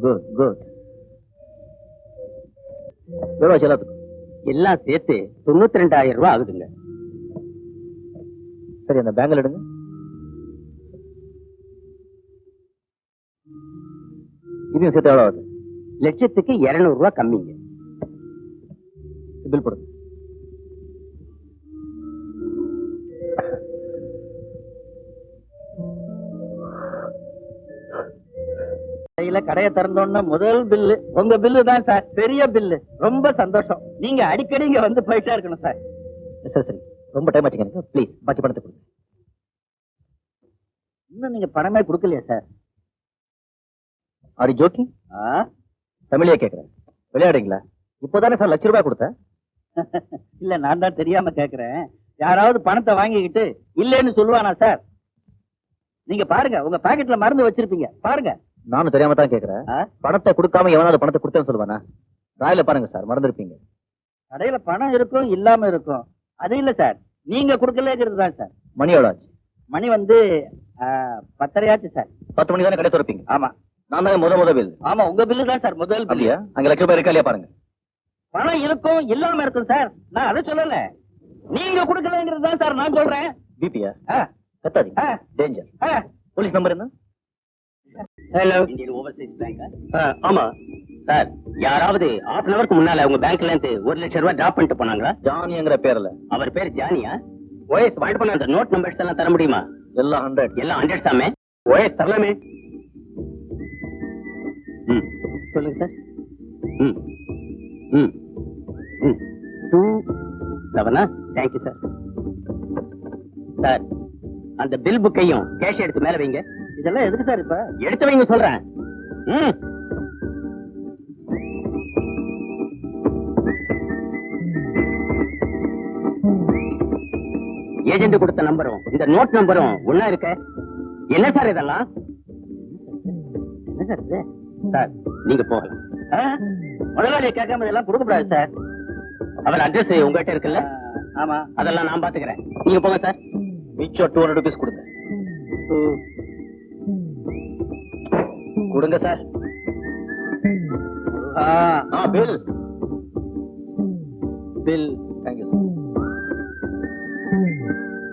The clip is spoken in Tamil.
Good good. எவ்வளவு எல்லாத்துக்கும்? எல்லாம் சேர்த்து 92,000 ரூபாய் ஆகுதுங்க. சரி, அந்த பேங்கில் எடுங்க. இதையும் சேர்த்து எவ்வளவு ஆகுது? லட்சத்துக்கு 200 ரூபாய் கம்மிங்க. பில் போடுங்க. கடையை திறந்தோன்னா முதல் பில்லு உங்க பில்லு தான் சார். பெரிய பில்லு. ரொம்ப சந்தோஷம். நீங்க அடிக்கடி இங்க வந்து போயிட்டா இருக்கணும் சார். சரி சரி, ரொம்ப டைம் ஆச்சுங்க எனக்கு. ப்ளீஸ் பாக்கி பணத்தை கொடுங்க. இன்னும் நீங்க பணமே கொடுக்கலையா சார்? Are you jogging? தமிழே கேட்கிறேன். விளையாடுங்களா? இப்போதானே சார் லட்ச ரூபாய் கொடுத்தேன். இல்ல, நான் தான் தெரியாம கேக்குறேன். யாராவது பணத்தை வாங்கிக்கிட்டு இல்லன்னு சொல்லுவானா சார்? நீங்க பாருங்க, உங்க பாக்கெட்ல மருந்து வச்சிருப்பீங்க பாருங்க. நானும் தெரியாம தான் கேட்கிறேன். பணத்தை கொடுக்காம எவனாவது பணத்தை கொடுத்தேன்னு சொல்லுவானா? ராயில பாருங்க சார், மறந்து இருப்பீங்க. கடையில பணம் இருக்கும், இல்லாம இருக்கும். அது இல்ல சார், நீங்க கொடுக்கலங்கிறது தான் சார். மணி எவ்வளவு ஆச்சு? மணி வந்து 10:30 ஆச்சு சார். 10 மணி தானே கடை திறப்பீங்க? ஆமா. நான் தான் முதல் பில். ஆமா, உங்க பில்லு தான் சார் முதல் பில். இல்லையா? அங்க லட்ச ரூபாய் இருக்கா இல்லையா பாருங்க. பணம் இருக்கும், இல்லாம இருக்கும் சார். நான் அதை சொல்லல, நீங்க கொடுக்கலங்கிறது தான் சார் நான் சொல்றேன். பிபியா? கத்தாதீங்க, டேஞ்சர். போலீஸ் நம்பர் என்ன? Hello, Indian Overseas bank. ஆமா சார். யாராவது half an hourக்கு முன்னால உங்க பேங்க்ல இருந்து 1 லட்சம் ரூபாய் டிராப் பண்ணிட்டு போனாங்களா? ஜானிங்கிற பேர்ல. அவர் பேர் ஜானியா? ஓஎஸ் வாங்கிட்டு போன அந்த நோட் நம்பர்ஸ் எல்லாம் தர முடியுமா? எல்லாம் 100. எல்லாம் 100 சாமே. ஓஎஸ் தரலாமே. சொல்லுங்க சார். 27. Thank you sir. சார், அந்த பில் புக்கையும் கேஷ் எடுத்து மேல வைங்க. இதெல்லாம் எதுக்கு சார் இப்ப? எடுத்து வைங்க சொல்றேன். ஏஜென்ட் கொடுத்த நம்பரும் இந்த நோட் நம்பரும் ஒண்ணா இருக்க. என்ன சார் இதெல்லாம்? என்ன சார் இது? சார், நீங்க போகலாம். முதலாளியை கேட்காம இதெல்லாம் கொடுக்கக்கூடாது சார். அவர் அட்ரஸ் உங்ககிட்ட இருக்குல்ல? ஆமா, அதெல்லாம் நான் பாத்துக்கிறேன். நீங்க போங்க சார். மிச்சம் 200 rupees கொடுங்க. கொடுங்க சார். பில். பில்